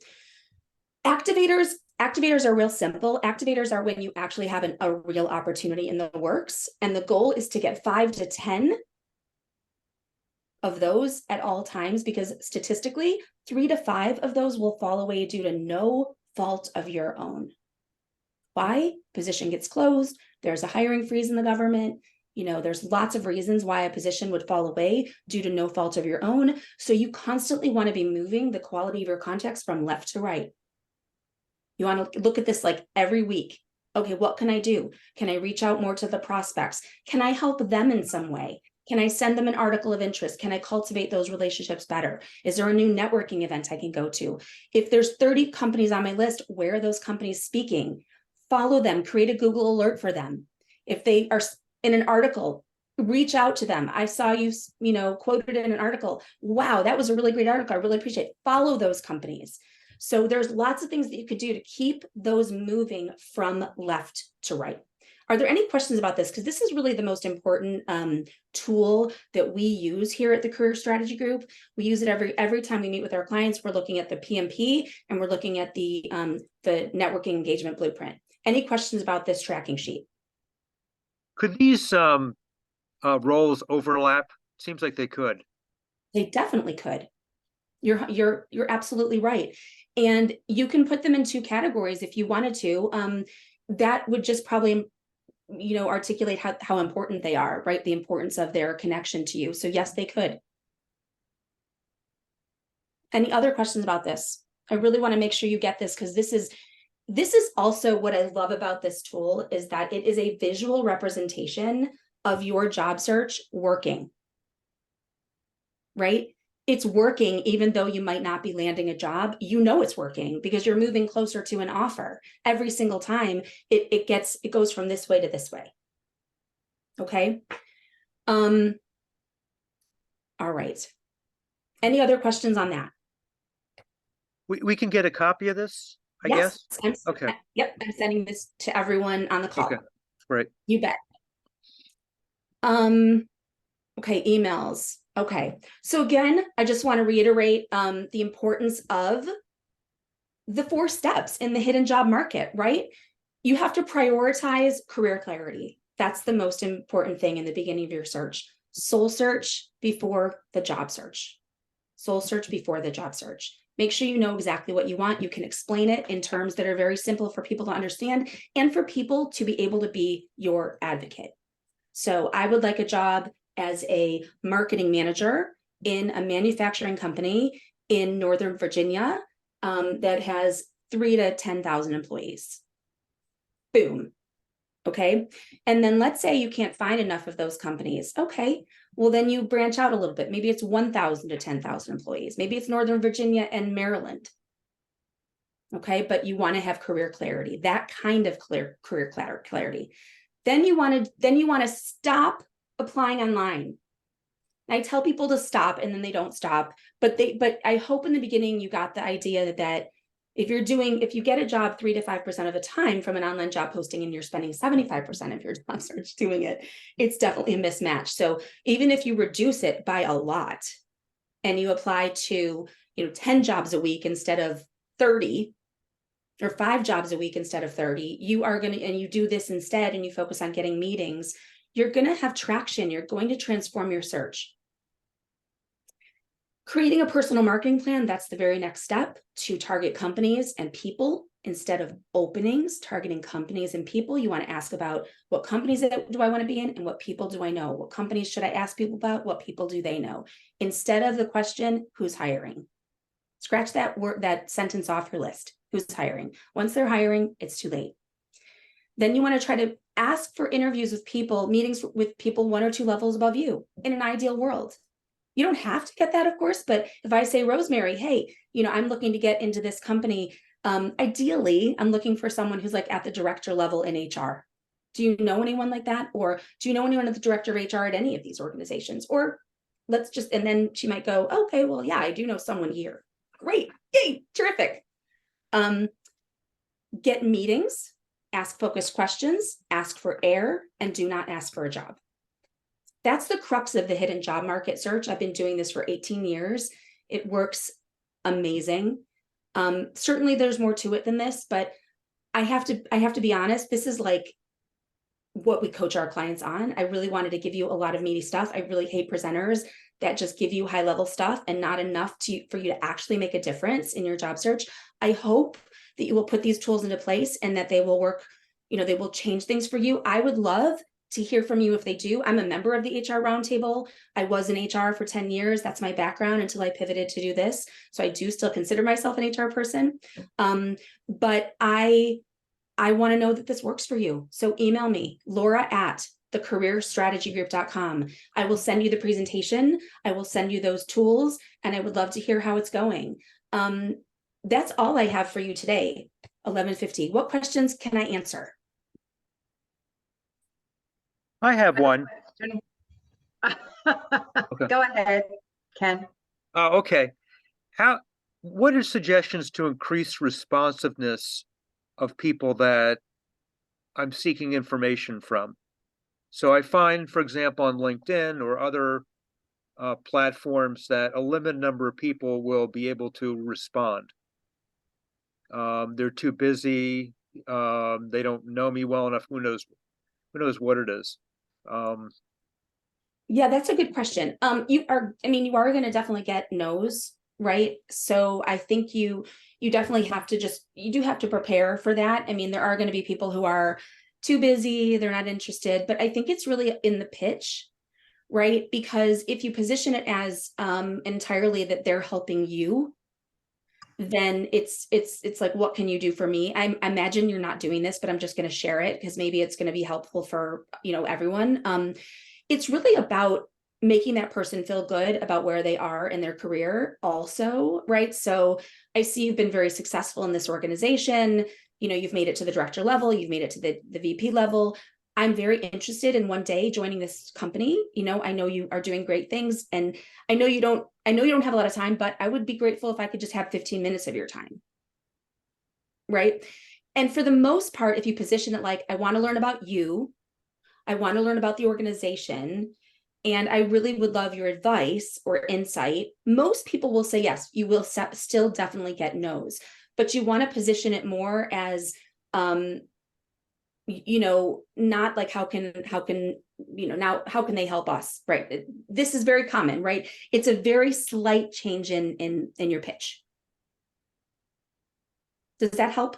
Activators are real simple. Activators are when you actually have a real opportunity in the works. And the goal is to get 5 to 10 of those at all times, because statistically, 3 to 5 of those will fall away due to no fault of your own. Why? Position gets closed. There's a hiring freeze in the government. You know, there's lots of reasons why a position would fall away due to no fault of your own. So you constantly want to be moving the quality of your contacts from left to right. You want to look at this like every week. Okay, what can I do? Can I reach out more to the prospects? Can I help them in some way? Can I send them an article of interest? Can I cultivate those relationships better? Is there a new networking event I can go to? If there's 30 companies on my list, where are those companies speaking? Follow them, create a Google alert for them. If they are in an article, reach out to them. I saw you, quoted in an article. Wow, that was a really great article. I really appreciate it. Follow those companies. So there's lots of things that you could do to keep those moving from left to right. Are there any questions about this? Because this is really the most important tool that we use here at the Career Strategy Group. We use it every time we meet with our clients. We're looking at the PMP and we're looking at the networking engagement blueprint. Any questions about this tracking sheet? Could these roles overlap? Seems like they could. They definitely could. You're absolutely right. And you can put them in 2 categories if you wanted to. That would just probably, articulate how important they are, right? The importance of their connection to you. So yes, they could. Any other questions about this? I really want to make sure you get this, because this is also what I love about this tool, is that it is a visual representation of your job search working, right? It's working, even though you might not be landing a job. It's working because you're moving closer to an offer every single time. It goes from this way to this way. Okay. All right. Any other questions on that? We can get a copy of this, I guess. Okay. Yep. I'm sending this to everyone on the call. Okay. Right. You bet. Okay. Emails. Okay, so again, I just want to reiterate the importance of the 4 steps in the hidden job market, right? You have to prioritize career clarity. That's the most important thing in the beginning of your search. Soul search before the job search. Soul search before the job search. Make sure you know exactly what you want. You can explain it in terms that are very simple for people to understand and for people to be able to be your advocate. So I would like a job as a marketing manager in a manufacturing company in Northern Virginia that has 3,000 to 10,000 employees. Boom. Okay. And then let's say you can't find enough of those companies. Okay. Well, then you branch out a little bit. Maybe it's 1,000 to 10,000 employees. Maybe it's Northern Virginia and Maryland. Okay. But you want to have career clarity, that kind of career clarity. Then you want to stop applying online. I tell people to stop and then they don't stop, but I hope in the beginning you got the idea that If you get a job 3 to 5% of the time from an online job posting and you're spending 75% of your job search doing it, it's definitely a mismatch. So even if you reduce it by a lot and you apply to, 10 jobs a week instead of 30, or 5 jobs a week instead of 30, and you do this instead and you focus on getting meetings, you're going to have traction. You're going to transform your search. Creating a personal marketing plan, that's the very next step, to target companies and people instead of openings. Targeting companies and people, you want to ask about what companies do I want to be in and what people do I know? What companies should I ask people about? What people do they know? Instead of the question, who's hiring? Scratch that sentence off your list. Who's hiring? Once they're hiring, it's too late. Then you want to try to ask for interviews with people, meetings with people 1 or 2 levels above you in an ideal world. You don't have to get that, of course, but if I say, Rosemary, hey, I'm looking to get into this company. Ideally, I'm looking for someone who's like at the director level in HR. Do you know anyone like that? Or do you know anyone at the director of HR at any of these organizations? Or and then she might go, okay, well, yeah, I do know someone here. Great, yay, terrific. Get meetings, ask focused questions, ask for air, and do not ask for a job. That's the crux of the hidden job market search. I've been doing this for 18 years. It works amazing. Certainly there's more to it than this, but I have to be honest, this is like what we coach our clients on. I really wanted to give you a lot of meaty stuff. I really hate presenters that just give you high level stuff and not enough for you to actually make a difference in your job search. I hope that you will put these tools into place and that they will work, they will change things for you. I would love to hear from you if they do. I'm a member of the HR Roundtable. I was in HR for 10 years. That's my background until I pivoted to do this. So I do still consider myself an HR person. But I want to know that this works for you. So email me, laura@thecareerstrategygroup.com. I will send you the presentation. I will send you those tools, and I would love to hear how it's going. That's all I have for you today, 11:50. What questions can I answer? I have one. Okay. Go ahead, Ken. Okay. What are suggestions to increase responsiveness of people that I'm seeking information from? So I find, for example, on LinkedIn or other platforms that a limited number of people will be able to respond. They're too busy. They don't know me well enough. Who knows what it is? Yeah, that's a good question. You are going to definitely get no's, right? So I think you definitely have to you do have to prepare for that. I mean, there are going to be people who are too busy, they're not interested, but I think it's really in the pitch, right? Because if you position it as entirely that they're helping you, then it's like, what can you do for me? I imagine you're not doing this, but I'm just going to share it because maybe it's going to be helpful for, everyone. It's really about making that person feel good about where they are in their career also, right? So I see you've been very successful in this organization. You've made it to the director level, you've made it to the VP level. I'm very interested in one day joining this company. I know you are doing great things, and I know you don't have a lot of time, but I would be grateful if I could just have 15 minutes of your time. Right? And for the most part, if you position it like, I want to learn about you, I want to learn about the organization, and I really would love your advice or insight, most people will say yes. You will still definitely get no's, but you want to position it more as, not like how can they help us, right? This is very common, right? It's a very slight change in your pitch. Does that help?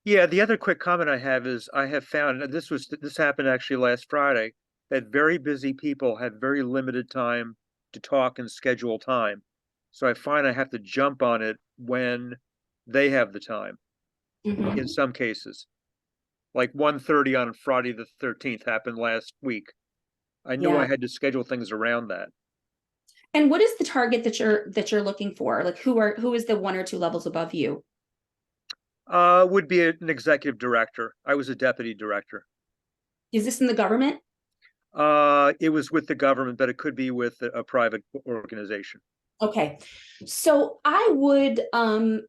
Yeah, the other quick comment I have is I have found, and this happened actually last Friday, that very busy people have very limited time to talk and schedule time. So I find I have to jump on it when they have the time. In some cases. Like 1:30 on Friday the 13th happened last week. I knew I had to schedule things around that. And what is the target that you're looking for? Like who is the 1 or 2 levels above you? Would be an executive director. I was a deputy director. Is this in the government? It was with the government, but it could be with a private organization. Okay. So I would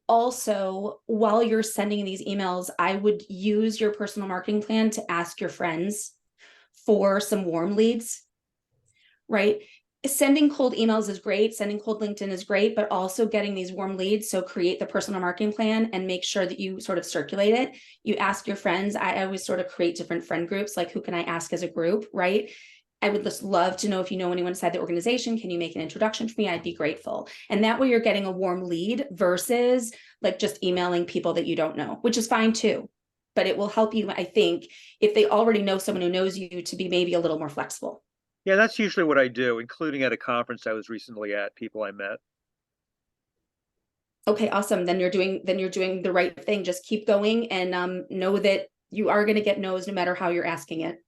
also, while you're sending these emails, I would use your personal marketing plan to ask your friends for some warm leads, right? Sending cold emails is great, sending cold LinkedIn is great, but also getting these warm leads. So create the personal marketing plan and make sure that you sort of circulate it. You ask your friends. I always sort of create different friend groups, like who can I ask as a group, right? I would just love to know if you know anyone inside the organization. Can you make an introduction for me? I'd be grateful. And that way you're getting a warm lead versus like just emailing people that you don't know, which is fine too. But it will help you, I think, if they already know someone who knows you, to be maybe a little more flexible. Yeah, that's usually what I do, including at a conference I was recently at, people I met. Okay, awesome. Then you're doing the right thing. Just keep going and know that you are going to get no's no matter how you're asking it.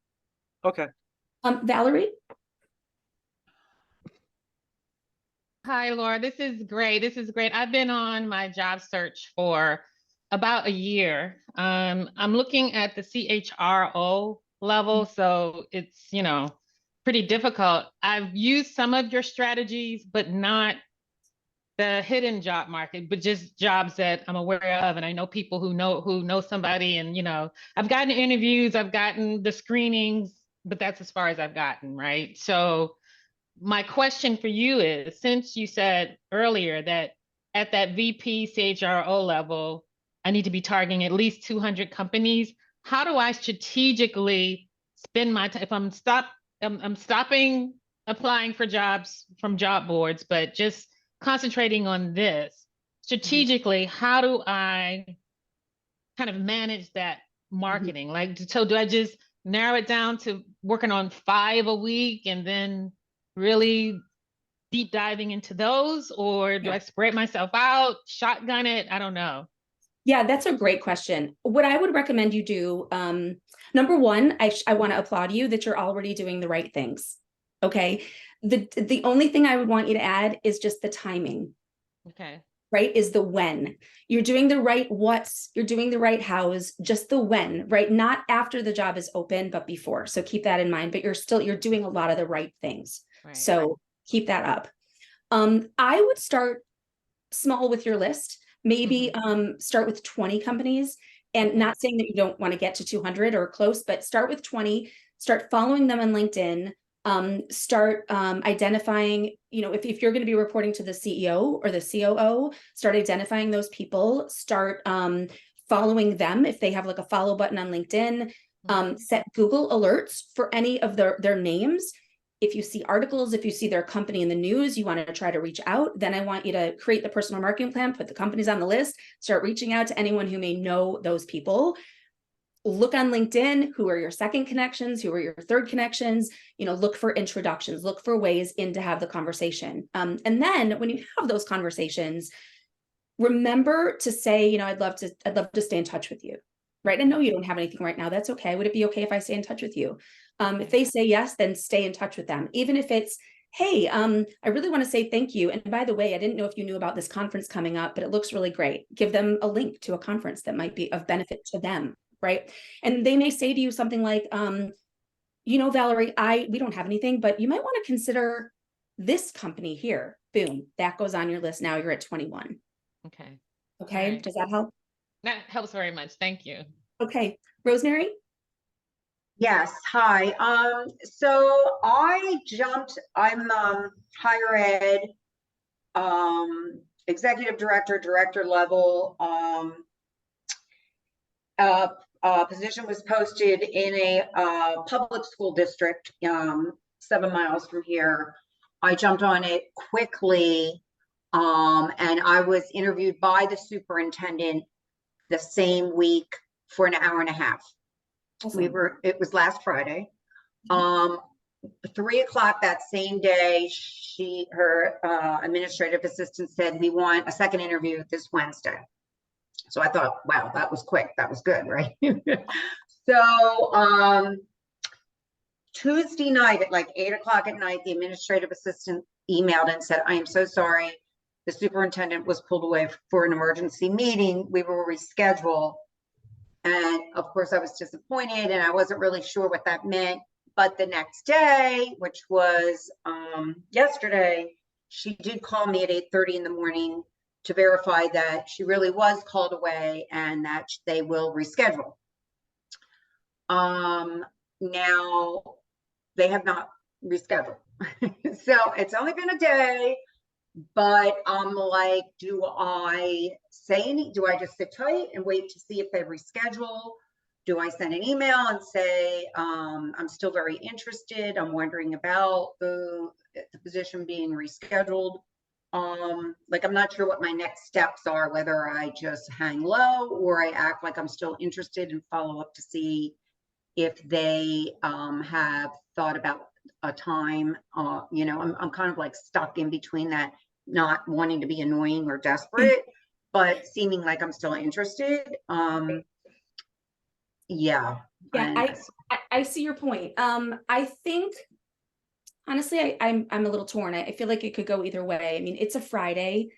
Okay. Valerie? Hi, Laura. This is great. This is great. I've been on my job search for about a year. I'm looking at the CHRO level, so it's, pretty difficult. I've used some of your strategies, but not the hidden job market, but just jobs that I'm aware of, and I know people who know somebody, and I've gotten interviews, I've gotten the screenings, but that's as far as I've gotten, right? So my question for you is, since you said earlier that at that VP CHRO level, I need to be targeting at least 200 companies, how do I strategically spend my time if I'm stopping applying for jobs from job boards, but just concentrating on this strategically, how do I kind of manage that marketing? Like, so do I just narrow it down to working on 5 a week and then really deep diving into those, or do I spread myself out, shotgun it? I don't know. Yeah, that's a great question. What I would recommend you do, number one, I want to applaud you that you're already doing the right things. Okay. The only thing I would want you to add is just the timing. Okay. Right? Is the when. You're doing the right what's, you're doing the right how's, just the when, right? Not after the job is open, but before. So keep that in mind, but you're doing a lot of the right things. Right. So keep that up. I would start small with your list. Maybe start with 20 companies, and not saying that you don't want to get to 200 or close, but start with 20, start following them on LinkedIn, start identifying, if you're going to be reporting to the CEO or the COO, start identifying those people, start following them if they have like a follow button on LinkedIn, set Google alerts for any of their names. If you see articles, if you see their company in the news, you want to try to reach out, then I want you to create the personal marketing plan, put the companies on the list, start reaching out to anyone who may know those people. Look on LinkedIn, who are your second connections, who are your third connections, look for introductions, look for ways in to have the conversation. And then when you have those conversations, remember to say, I'd love to stay in touch with you. Right. I know you don't have anything right now. That's okay. Would it be okay if I stay in touch with you? If they say yes, then stay in touch with them. Even if it's, hey, I really want to say thank you. And by the way, I didn't know if you knew about this conference coming up, but it looks really great. Give them a link to a conference that might be of benefit to them. Right. And they may say to you something like, Valerie, we don't have anything, but you might want to consider this company here. Boom. That goes on your list. Now you're at 21. Okay. Okay. Right. Does that help? That helps very much. Thank you. Okay. Rosemary? Yes, hi. So I'm higher ed, executive director level. Position was posted in a public school district 7 miles from here. I jumped on it quickly, and I was interviewed by the superintendent the same week for an hour and a half. Awesome. It was last Friday. 3 o'clock that same day, her administrative assistant said, we want a second interview this Wednesday. So I thought, wow, that was quick. That was good, right? So Tuesday night at like 8 o'clock at night, the administrative assistant emailed and said, I am so sorry. The superintendent was pulled away for an emergency meeting. We will reschedule. And of course I was disappointed and I wasn't really sure what that meant. But the next day, which was yesterday, she did call me at 8:30 in the morning to verify that she really was called away and that they will reschedule. Now they have not rescheduled. So it's only been a day, but I'm like, do I just sit tight and wait to see if they reschedule? Do I send an email and say, I'm still very interested. I'm wondering about the position being rescheduled. Like, I'm not sure what my next steps are, whether I just hang low or I act like I'm still interested and follow up to see if they have thought about a time. You know, I'm kind of like stuck in between that, not wanting to be annoying or desperate, but seeming like I'm still interested. Yeah. Yeah, I see your point. I think honestly, I'm a little torn. I feel like it could go either way. I mean, it's a Friday.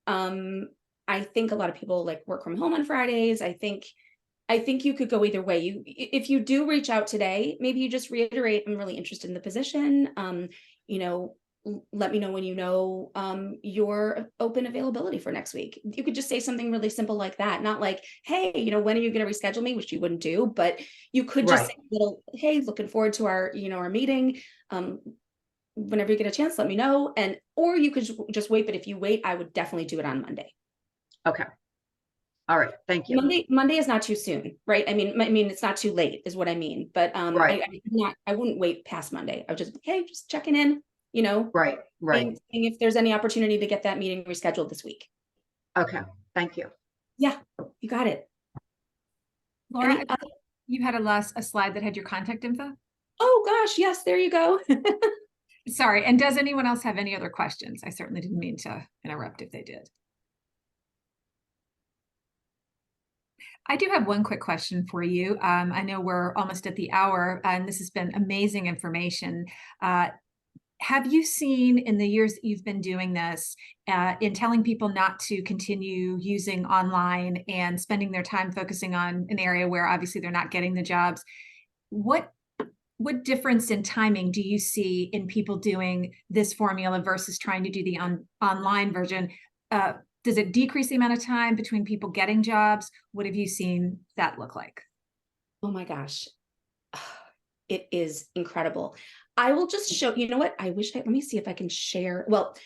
I think a lot of people like work from home on Fridays. I think you could go either way. If you do reach out today, maybe you just reiterate, I'm really interested in the position. You know, let me know when you know your open availability for next week. You could just say something really simple like that, not like, hey, you know, when are you going to reschedule me, which you wouldn't do, but you could just say a little, hey, looking forward to our, you know, our meeting. Whenever you get a chance, let me know. And or you could just wait, but if you wait, I would definitely do it on Monday. Okay. All right, thank you. Monday is not too soon, right? I mean, it's not too late is what I mean, but Right. I wouldn't wait past Monday. I would just, hey, just checking in, you know, Right. seeing if there's any opportunity to get that meeting rescheduled this week. Okay, thank you. Yeah, you got it. Laura, you had a slide that had your contact info? Oh gosh, yes, there you go. Sorry, and does anyone else have any other questions? I certainly didn't mean to interrupt if they did. I do have one quick question for you. I know we're almost at the hour, and this has been amazing information. Have you seen in the years that you've been doing this, in telling people not to continue using online and spending their time focusing on an area where obviously they're not getting the jobs, what difference in timing do you see in people doing this formula versus trying to do the online version? Does it decrease the amount of time between people getting jobs? What have you seen that look like? Oh my gosh. It is incredible. I will just show, you know what? Let me see if I can share. Well,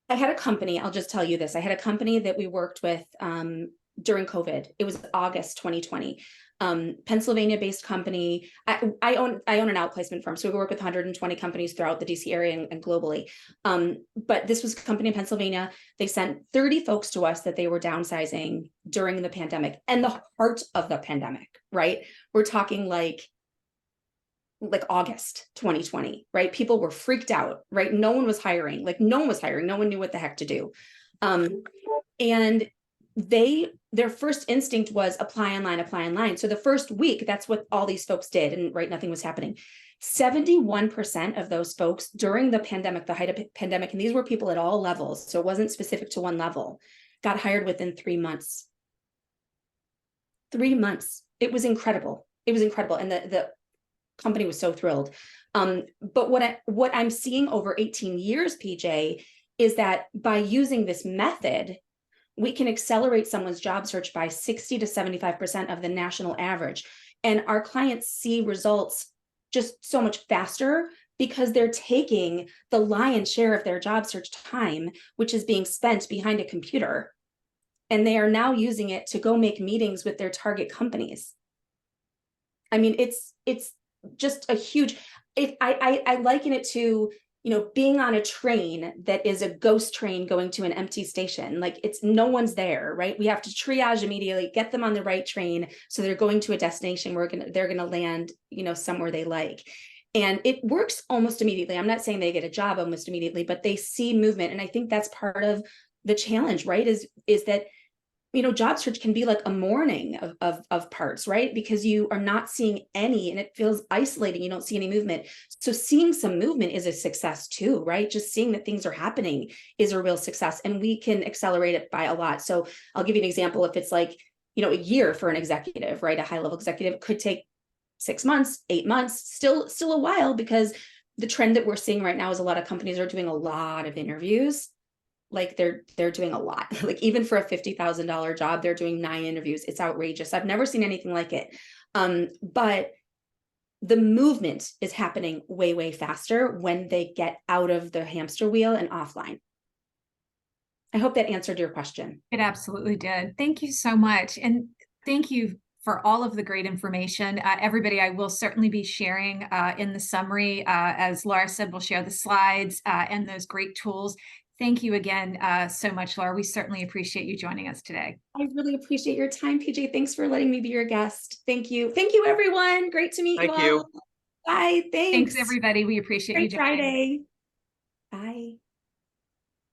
I had a company, I'll just tell you this. I had a company that we worked with during COVID. It was August 2020. Pennsylvania-based company. I own an outplacement firm, so we work with 120 companies throughout the DC area and globally. But this was a company in Pennsylvania. They sent 30 folks to us that they were downsizing during the pandemic and the heart of the pandemic, right? We're talking like August 2020, right? People were freaked out, right? No one was hiring. No one knew what the heck to do. And their first instinct was apply online. So the first week, that's what all these folks did, and right, nothing was happening. 71% of those folks during the pandemic, the height of pandemic, and these were people at all levels, so it wasn't specific to one level, got hired within 3 months. 3 months. It was incredible. And the company was so thrilled. But what I'm seeing over 18 years, PJ, is that by using this method, we can accelerate someone's job search by 60 to 75% of the national average. And our clients see results just so much faster because they're taking the lion's share of their job search time, which is being spent behind a computer. And they are now using it to go make meetings with their target companies. I mean, it's just a huge, I liken it to, you know, being on a train that is a ghost train going to an empty station. No one's there, right? We have to triage immediately, get them on the right train, so they're going to a destination where they're gonna land, you know, somewhere they like. And it works almost immediately. I'm not saying they get a job almost immediately, but they see movement. And I think that's part of the challenge, right? Is that, you know, job search can be like a morning of parts, right? Because you are not seeing any, and it feels isolating. You don't see any movement. So seeing some movement is a success too, right? Just seeing that things are happening is a real success, and we can accelerate it by a lot. So I'll give you an example. If it's like, you know, a year for an executive, right? A high level executive could take 6 months, 8 months, still a while, because the trend that we're seeing right now is a lot of companies are doing a lot of interviews. Like they're doing a lot. Like even for a $50,000 job, they're doing 9 interviews. It's outrageous. I've never seen anything like it. But the movement is happening way, way faster when they get out of the hamster wheel and offline. I hope that answered your question. It absolutely did. Thank you so much. And thank you for all of the great information. Everybody, I will certainly be sharing in the summary. As Laura said, we'll share the slides and those great tools. Thank you again so much, Laura. We certainly appreciate you joining us today. I really appreciate your time, PJ. Thanks for letting me be your guest. Thank you. Thank you, everyone. Great to meet Thank you you. all. Bye. Thanks. Thanks, everybody. We appreciate you Great joining. Friday. Bye.